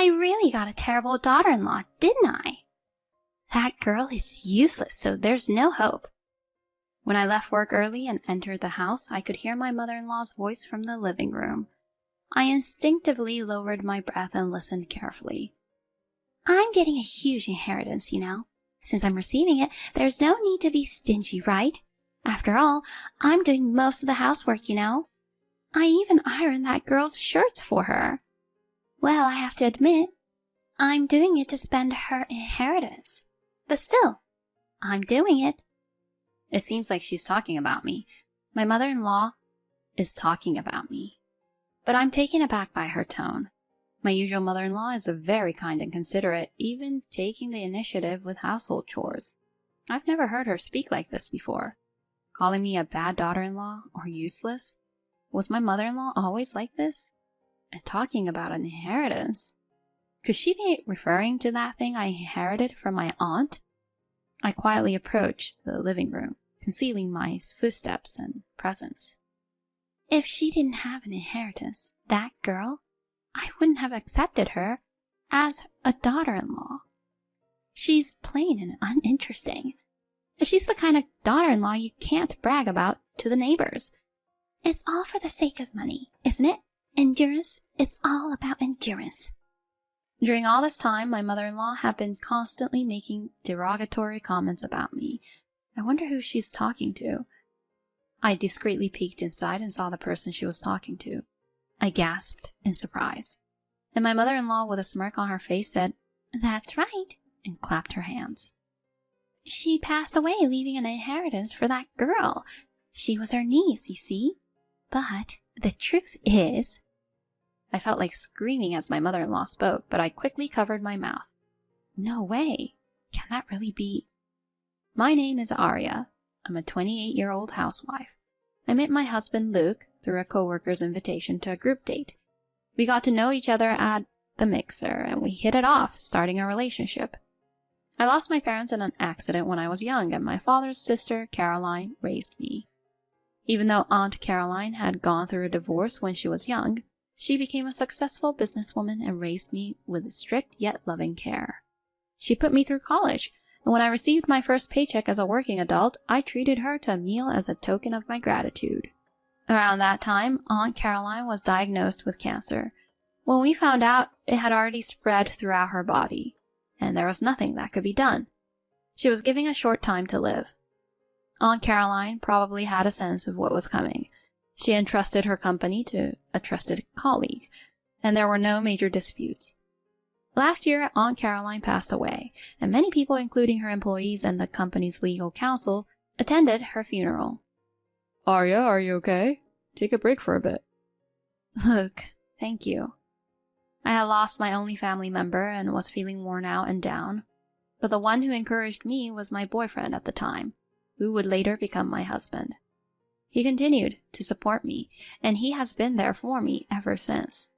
I really got a terrible daughter-in-law, didn't I? That girl is useless, so there's no hope. When I left work early and entered the house, I could hear my mother-in-law's voice from the living room. I instinctively lowered my breath and listened carefully. I'm getting a huge inheritance, you know. Since I'm receiving it, there's no need to be stingy, right? After all, I'm doing most of the housework, you know. I even ironed that girl's shirts for her. Well, I have to admit, I'm doing it to spend her inheritance. But still, I'm doing it. It seems like she's talking about me. My mother-in-law is talking about me. But I'm taken aback by her tone. My usual mother-in-law is very kind and considerate, even taking the initiative with household chores. I've never heard her speak like this before. Calling me a bad daughter-in-law or useless? Was my mother-in-law always like this? And talking about an inheritance? Could she be referring to that thing I inherited from my aunt? I quietly approached the living room, concealing my footsteps and presence. If she didn't have an inheritance, that girl, I wouldn't have accepted her as a daughter-in-law. She's plain and uninteresting. She's the kind of daughter-in-law you can't brag about to the neighbors. It's all for the sake of money, isn't it? Endurance, it's all about endurance. During all this time, my mother-in-law had been constantly making derogatory comments about me. I wonder who she's talking to. I discreetly peeked inside and saw the person she was talking to. I gasped in surprise. And my mother-in-law, with a smirk on her face, said, "That's right," and clapped her hands. She passed away, leaving an inheritance for that girl. She was her niece, you see. But the truth is... I felt like screaming as my mother-in-law spoke, but I quickly covered my mouth. No way. Can that really be? My name is Arya. I'm a 28-year-old housewife. I met my husband Luke through a coworker's invitation to a group date. We got to know each other at the mixer, and we hit it off, starting a relationship. I lost my parents in an accident when I was young, and my father's sister, Caroline, raised me. Even though Aunt Caroline had gone through a divorce when she was young, she became a successful businesswoman and raised me with strict yet loving care. She put me through college, and when I received my first paycheck as a working adult, I treated her to a meal as a token of my gratitude. Around that time, Aunt Caroline was diagnosed with cancer. When we found out, it had already spread throughout her body, and there was nothing that could be done. She was given a short time to live. Aunt Caroline probably had a sense of what was coming. She entrusted her company to a trusted colleague, and there were no major disputes. Last year, Aunt Caroline passed away, and many people, including her employees and the company's legal counsel, attended her funeral. Arya, are you okay? Take a break for a bit. Luke, thank you. I had lost my only family member and was feeling worn out and down, but the one who encouraged me was my boyfriend at the time, who would later become my husband. He continued to support me, and he has been there for me ever since.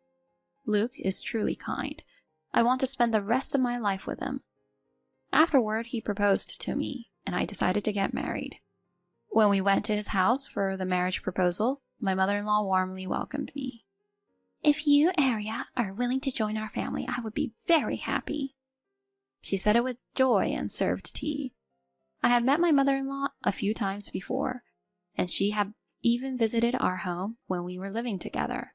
Luke is truly kind. I want to spend the rest of my life with him. Afterward, he proposed to me, and I decided to get married. When we went to his house for the marriage proposal, my mother-in-law warmly welcomed me. If you, Arya, are willing to join our family, I would be very happy. She said it with joy and served tea. I had met my mother-in-law a few times before, and she had even visited our home when we were living together.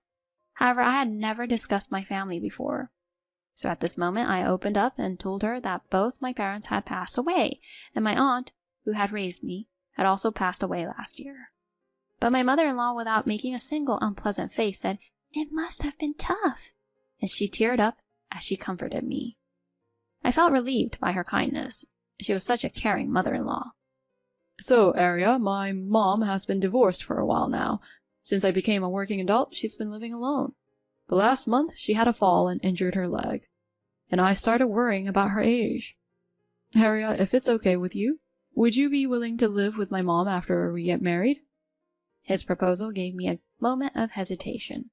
However, I had never discussed my family before. So at this moment, I opened up and told her that both my parents had passed away, and my aunt, who had raised me, had also passed away last year. But my mother-in-law, without making a single unpleasant face, said, "It must have been tough," and she teared up as she comforted me. I felt relieved by her kindness. She was such a caring mother-in-law. So, Arya, my mom has been divorced for a while now. Since I became a working adult, she's been living alone. But last month, she had a fall and injured her leg. And I started worrying about her age. Arya, if it's okay with you, would you be willing to live with my mom after we get married? His proposal gave me a moment of hesitation.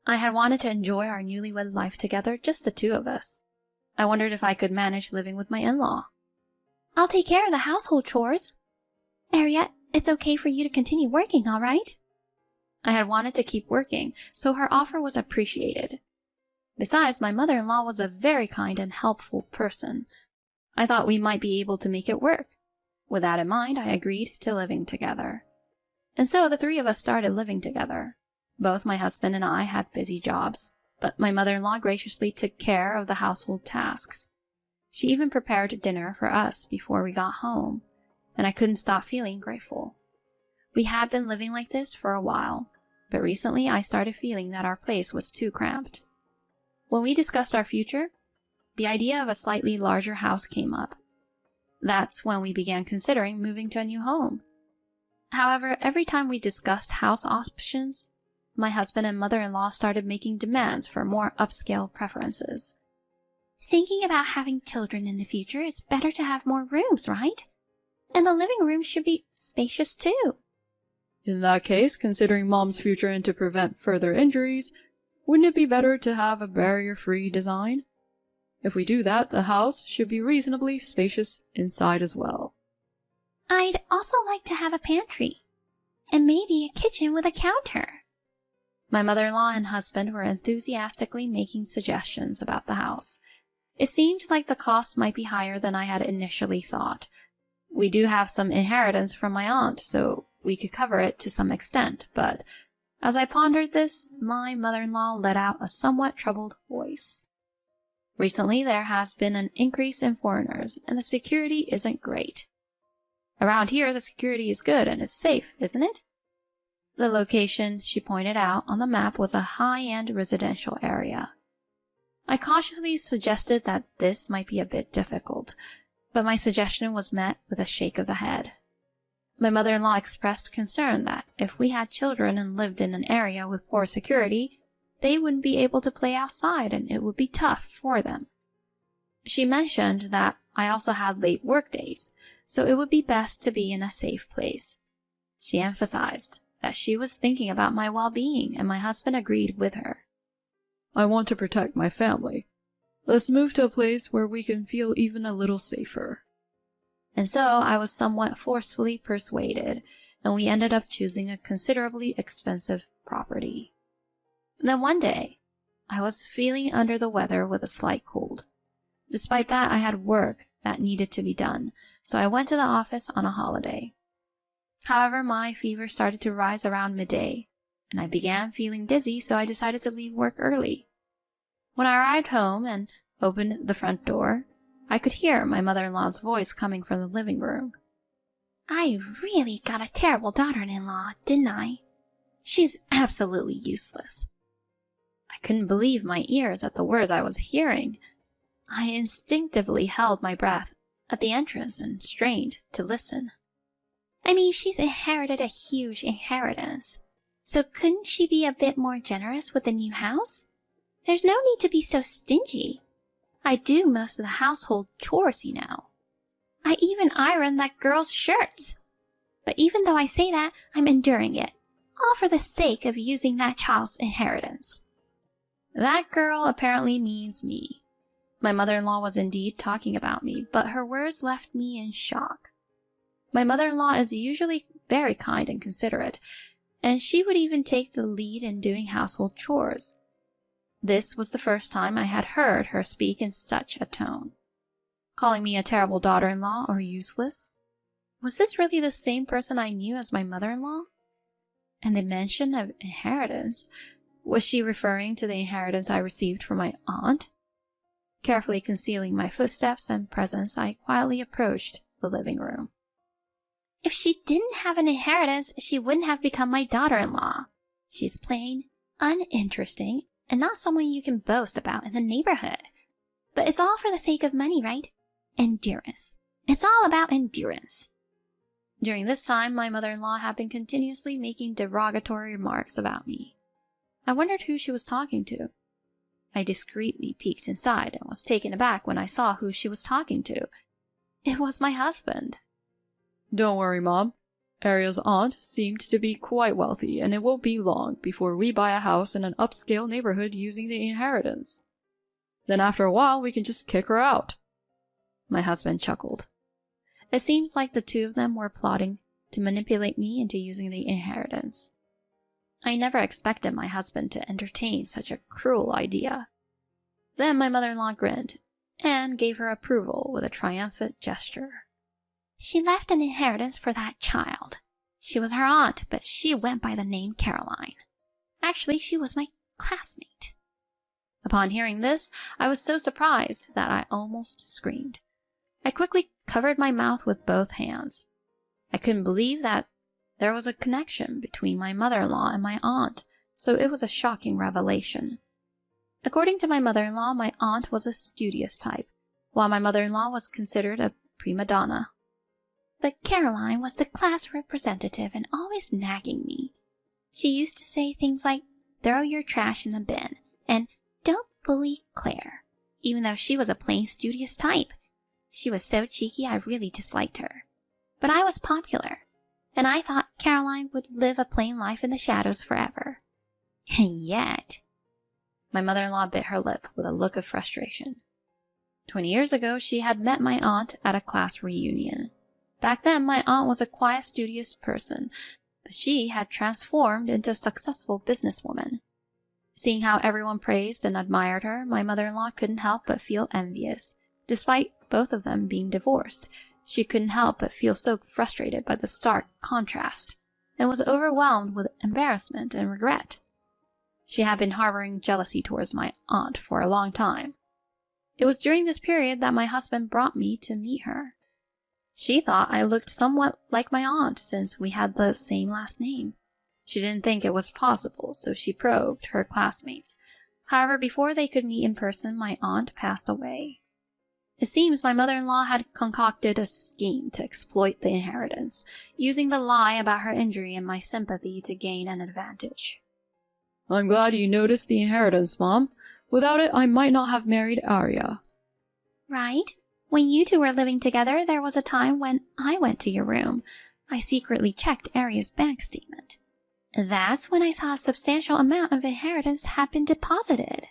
I had wanted to enjoy our newlywed life together, just the two of us. I wondered if I could manage living with my in-law. I'll take care of the household chores. Arya, it's okay for you to continue working, all right? I had wanted to keep working, so her offer was appreciated. Besides, my mother-in-law was a very kind and helpful person. I thought we might be able to make it work. With that in mind, I agreed to living together. And so the three of us started living together. Both my husband and I had busy jobs, but my mother-in-law graciously took care of the household tasks. She even prepared dinner for us before we got home, and I couldn't stop feeling grateful. We had been living like this for a while, but recently I started feeling that our place was too cramped. When we discussed our future, the idea of a slightly larger house came up. That's when we began considering moving to a new home. However, every time we discussed house options, my husband and mother-in-law started making demands for more upscale preferences. Thinking about having children in the future, it's better to have more rooms, right? And the living room should be spacious too. In that case, considering Mom's future and to prevent further injuries, wouldn't it be better to have a barrier-free design? If we do that, the house should be reasonably spacious inside as well. I'd also like to have a pantry, and maybe a kitchen with a counter. My mother-in-law and husband were enthusiastically making suggestions about the house. It seemed like the cost might be higher than I had initially thought. We do have some inheritance from my aunt, so we could cover it to some extent, but as I pondered this, my mother-in-law let out a somewhat troubled voice. Recently, there has been an increase in foreigners, and the security isn't great. Around here, the security is good and it's safe, isn't it? The location she pointed out on the map was a high-end residential area. I cautiously suggested that this might be a bit difficult, but my suggestion was met with a shake of the head. My mother-in-law expressed concern that if we had children and lived in an area with poor security, they wouldn't be able to play outside and it would be tough for them. She mentioned that I also had late work days, so it would be best to be in a safe place. She emphasized that she was thinking about my well-being, and my husband agreed with her. I want to protect my family. Let's move to a place where we can feel even a little safer. And so I was somewhat forcefully persuaded, and we ended up choosing a considerably expensive property. Then one day, I was feeling under the weather with a slight cold. Despite that, I had work that needed to be done, so I went to the office on a holiday. However, my fever started to rise around midday, and I began feeling dizzy, so I decided to leave work early. When I arrived home and opened the front door, I could hear my mother-in-law's voice coming from the living room. I really got a terrible daughter-in-law, didn't I? She's absolutely useless. I couldn't believe my ears at the words I was hearing. I instinctively held my breath at the entrance and strained to listen. I mean, she's inherited a huge inheritance, so couldn't she be a bit more generous with the new house? There's no need to be so stingy. I do most of the household chores, you know. I even iron that girl's shirts. But even though I say that, I'm enduring it, all for the sake of using that child's inheritance. That girl apparently means me. My mother-in-law was indeed talking about me, but her words left me in shock. My mother-in-law is usually very kind and considerate, and she would even take the lead in doing household chores. This was the first time I had heard her speak in such a tone. Calling me a terrible daughter-in-law or useless? Was this really the same person I knew as my mother-in-law? And the mention of inheritance, was she referring to the inheritance I received from my aunt? Carefully concealing my footsteps and presence, I quietly approached the living room. If she didn't have an inheritance, she wouldn't have become my daughter-in-law. She's plain, uninteresting, and not someone you can boast about in the neighborhood. But it's all for the sake of money, right? Endurance. It's all about endurance. During this time, my mother-in-law had been continuously making derogatory remarks about me. I wondered who she was talking to. I discreetly peeked inside and was taken aback when I saw who she was talking to. It was my husband. Don't worry, Mom. Ariel's aunt seemed to be quite wealthy, and it won't be long before we buy a house in an upscale neighborhood using the inheritance. Then after a while, we can just kick her out. My husband chuckled. It seemed like the two of them were plotting to manipulate me into using the inheritance. I never expected my husband to entertain such a cruel idea. Then my mother-in-law grinned and gave her approval with a triumphant gesture. She left an inheritance for that child. She was her aunt, but she went by the name Caroline. Actually, she was my classmate. Upon hearing this, I was so surprised that I almost screamed. I quickly covered my mouth with both hands. I couldn't believe that there was a connection between my mother-in-law and my aunt, so it was a shocking revelation. According to my mother-in-law, my aunt was a studious type, while my mother-in-law was considered a prima donna. But Caroline was the class representative and always nagging me. She used to say things like, "Throw your trash in the bin," and "Don't bully Claire," even though she was a plain studious type. She was so cheeky I really disliked her. But I was popular, and I thought Caroline would live a plain life in the shadows forever. And yet... My mother-in-law bit her lip with a look of frustration. 20 years ago, she had met my aunt at a class reunion. Back then, my aunt was a quiet, studious person, but she had transformed into a successful businesswoman. Seeing how everyone praised and admired her, my mother-in-law couldn't help but feel envious. Despite both of them being divorced, she couldn't help but feel so frustrated by the stark contrast, and was overwhelmed with embarrassment and regret. She had been harboring jealousy towards my aunt for a long time. It was during this period that my husband brought me to meet her. She thought I looked somewhat like my aunt since we had the same last name. She didn't think it was possible, so she probed her classmates. However, before they could meet in person, my aunt passed away. It seems my mother-in-law had concocted a scheme to exploit the inheritance, using the lie about her injury and my sympathy to gain an advantage. I'm glad you noticed the inheritance, Mom. Without it, I might not have married Arya. Right? When you two were living together, there was a time when I went to your room. I secretly checked Arya's bank statement. That's when I saw a substantial amount of inheritance had been deposited.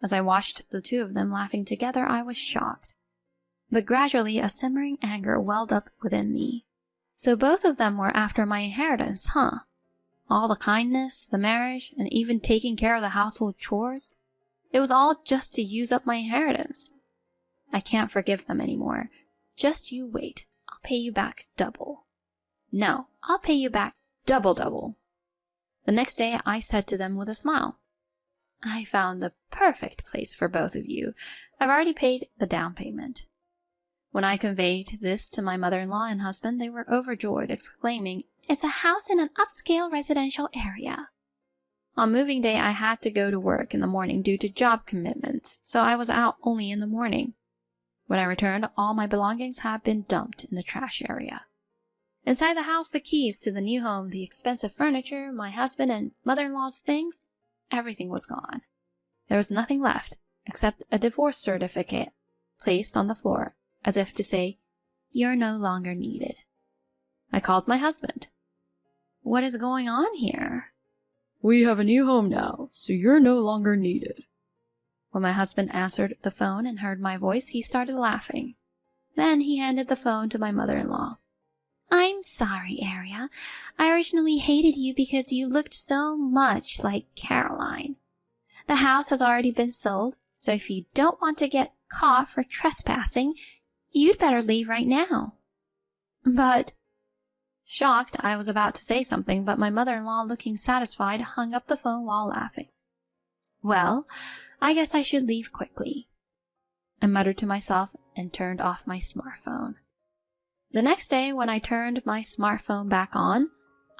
As I watched the two of them laughing together, I was shocked. But gradually a simmering anger welled up within me. So both of them were after my inheritance, huh? All the kindness, the marriage, and even taking care of the household chores. It was all just to use up my inheritance. I can't forgive them anymore. Just you wait. I'll pay you back double. No, I'll pay you back double. The next day I said to them with a smile, I found the perfect place for both of you. I've already paid the down payment. When I conveyed this to my mother-in-law and husband, they were overjoyed, exclaiming, It's a house in an upscale residential area. On moving day, I had to go to work in the morning due to job commitments, so I was out only in the morning. When I returned, all my belongings had been dumped in the trash area. Inside the house, the keys to the new home, the expensive furniture, my husband and mother-in-law's things, everything was gone. There was nothing left except a divorce certificate placed on the floor, as if to say, You're no longer needed. I called my husband. What is going on here? We have a new home now, so you're no longer needed. When my husband answered the phone and heard my voice, he started laughing. Then he handed the phone to my mother-in-law. I'm sorry, Arya. I originally hated you because you looked so much like Caroline. The house has already been sold, so if you don't want to get caught for trespassing, you'd better leave right now. But... Shocked, I was about to say something, but my mother-in-law, looking satisfied, hung up the phone while laughing. Well, I guess I should leave quickly, I muttered to myself and turned off my smartphone. The next day, when I turned my smartphone back on,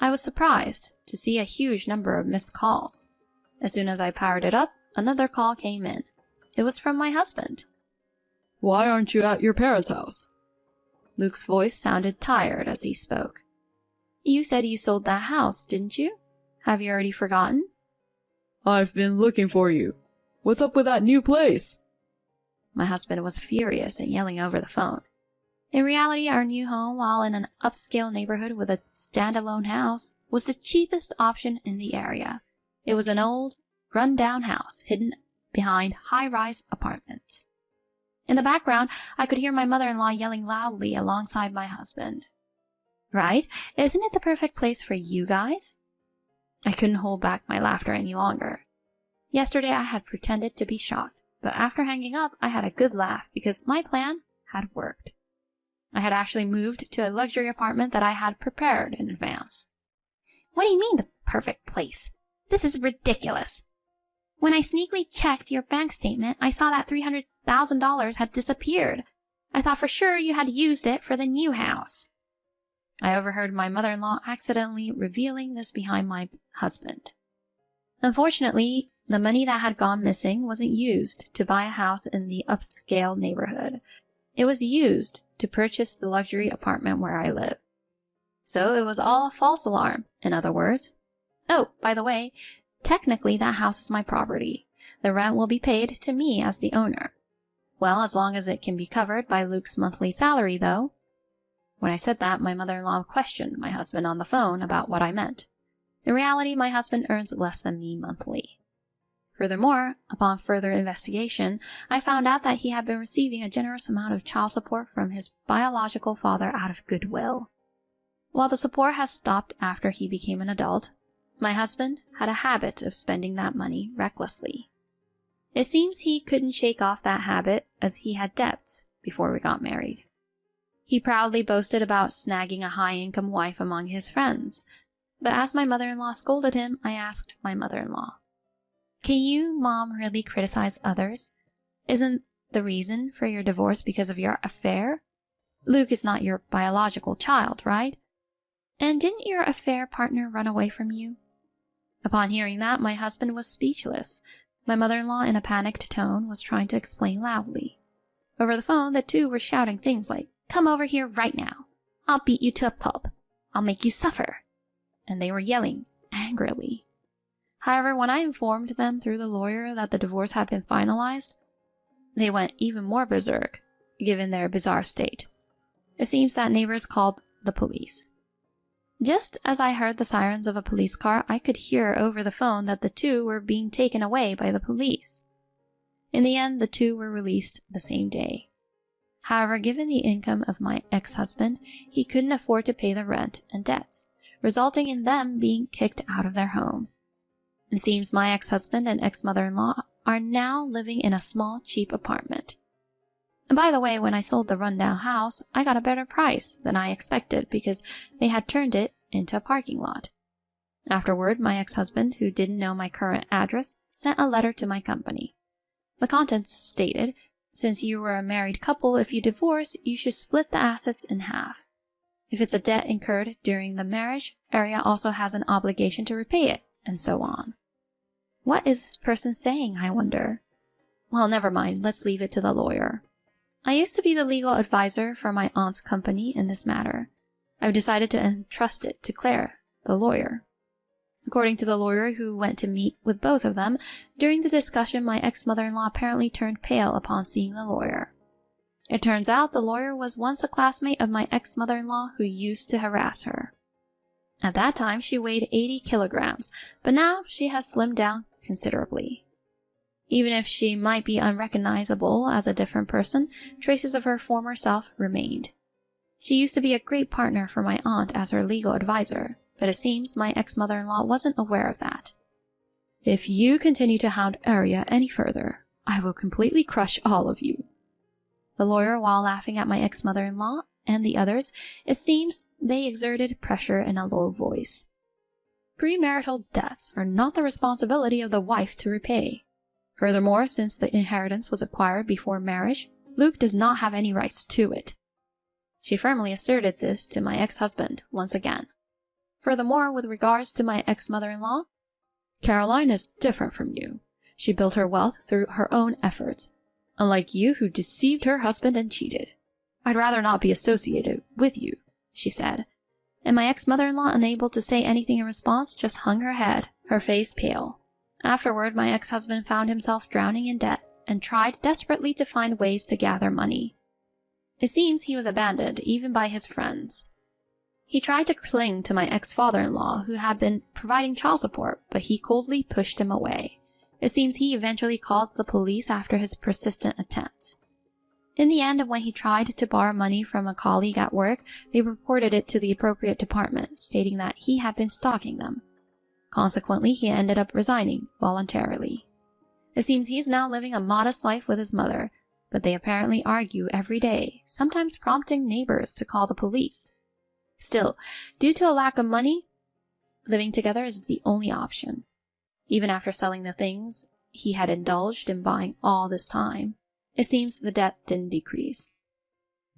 I was surprised to see a huge number of missed calls. As soon as I powered it up, another call came in. It was from my husband. Why aren't you at your parents' house? Luke's voice sounded tired as he spoke. You said you sold that house, didn't you? Have you already forgotten? I've been looking for you. What's up with that new place? My husband was furious and yelling over the phone. In reality, our new home, while in an upscale neighborhood with a standalone house, was the cheapest option in the area. It was an old, run-down house hidden behind high-rise apartments. In the background, I could hear my mother-in-law yelling loudly alongside my husband. Right? Isn't it the perfect place for you guys? I couldn't hold back my laughter any longer. Yesterday I had pretended to be shocked, but after hanging up, I had a good laugh because my plan had worked. I had actually moved to a luxury apartment that I had prepared in advance. What do you mean the perfect place? This is ridiculous. When I sneakily checked your bank statement, I saw that $300,000 had disappeared. I thought for sure you had used it for the new house. I overheard my mother-in-law accidentally revealing this behind my husband. Unfortunately, the money that had gone missing wasn't used to buy a house in the upscale neighborhood. It was used to purchase the luxury apartment where I live. So it was all a false alarm, in other words. Oh, by the way, technically that house is my property. The rent will be paid to me as the owner. Well, as long as it can be covered by Luke's monthly salary, though. When I said that, my mother-in-law questioned my husband on the phone about what I meant. In reality, my husband earns less than me monthly. Furthermore, upon further investigation, I found out that he had been receiving a generous amount of child support from his biological father out of goodwill. While the support has stopped after he became an adult, my husband had a habit of spending that money recklessly. It seems he couldn't shake off that habit as he had debts before we got married. He proudly boasted about snagging a high-income wife among his friends, but as my mother-in-law scolded him, I asked my mother-in-law, "Can you, Mom, really criticize others? Isn't the reason for your divorce because of your affair? Luke is not your biological child, right? And didn't your affair partner run away from you?" Upon hearing that, my husband was speechless. My mother-in-law, in a panicked tone, was trying to explain loudly. Over the phone, the two were shouting things like, "Come over here right now. I'll beat you to a pulp. I'll make you suffer." And they were yelling angrily. However, when I informed them through the lawyer that the divorce had been finalized, they went even more berserk, given their bizarre state. It seems that neighbors called the police. Just as I heard the sirens of a police car, I could hear over the phone that the two were being taken away by the police. In the end, the two were released the same day. However, given the income of my ex-husband, he couldn't afford to pay the rent and debts, resulting in them being kicked out of their home. It seems my ex-husband and ex-mother-in-law are now living in a small, cheap apartment. And by the way, when I sold the rundown house, I got a better price than I expected because they had turned it into a parking lot. Afterward, my ex-husband, who didn't know my current address, sent a letter to my company. The contents stated, "Since you were a married couple, if you divorce, you should split the assets in half. If it's a debt incurred during the marriage, Aria also has an obligation to repay it," and so on. What is this person saying, I wonder? Well, never mind, let's leave it to the lawyer. I used to be the legal advisor for my aunt's company in this matter. I've decided to entrust it to Claire, the lawyer. According to the lawyer who went to meet with both of them, during the discussion my ex-mother-in-law apparently turned pale upon seeing the lawyer. It turns out the lawyer was once a classmate of my ex-mother-in-law who used to harass her. At that time she weighed 80 kilograms, but now she has slimmed down considerably. Even if she might be unrecognizable as a different person, traces of her former self remained. She used to be a great partner for my aunt as her legal advisor, but it seems my ex-mother-in-law wasn't aware of that. "If you continue to hound Aria any further, I will completely crush all of you." The lawyer, while laughing at my ex-mother-in-law and the others, it seems they exerted pressure in a low voice. Premarital debts are not the responsibility of the wife to repay. Furthermore, since the inheritance was acquired before marriage, Luke does not have any rights to it. She firmly asserted this to my ex-husband once again. Furthermore, with regards to my ex-mother-in-law, "Caroline is different from you. She built her wealth through her own efforts, unlike you who deceived her husband and cheated. I'd rather not be associated with you," she said. And my ex-mother-in-law, unable to say anything in response, just hung her head, her face pale. Afterward, my ex-husband found himself drowning in debt and tried desperately to find ways to gather money. It seems he was abandoned even by his friends. He tried to cling to my ex-father-in-law, who had been providing child support, but he coldly pushed him away. It seems he eventually called the police after his persistent attempts. In the end, when he tried to borrow money from a colleague at work, they reported it to the appropriate department, stating that he had been stalking them. Consequently, he ended up resigning voluntarily. It seems he's now living a modest life with his mother, but they apparently argue every day, sometimes prompting neighbors to call the police. Still, due to a lack of money, living together is the only option. Even after selling the things he had indulged in buying all this time, it seems the debt didn't decrease.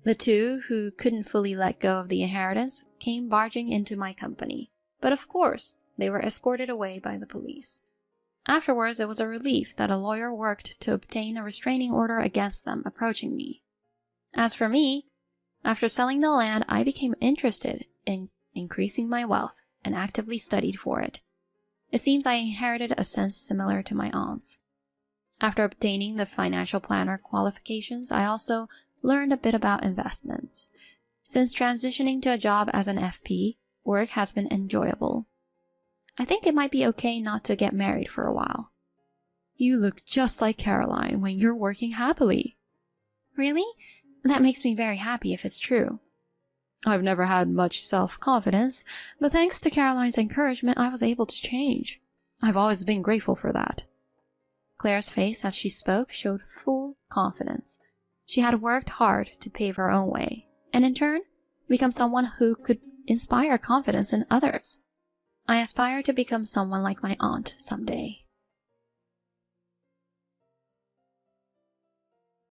The two, who couldn't fully let go of the inheritance, came barging into my company, but of course, they were escorted away by the police. Afterwards, it was a relief that a lawyer worked to obtain a restraining order against them approaching me. As for me, after selling the land, I became interested in increasing my wealth and actively studied for it. It seems I inherited a sense similar to my aunt's. After obtaining the financial planner qualifications, I also learned a bit about investments. Since transitioning to a job as an FP, work has been enjoyable. I think it might be okay not to get married for a while. You look just like Caroline when you're working happily. Really? That makes me very happy if it's true. I've never had much self-confidence, but thanks to Caroline's encouragement, I was able to change. I've always been grateful for that. Claire's face as she spoke showed full confidence. She had worked hard to pave her own way, and in turn, become someone who could inspire confidence in others. I aspire to become someone like my aunt someday.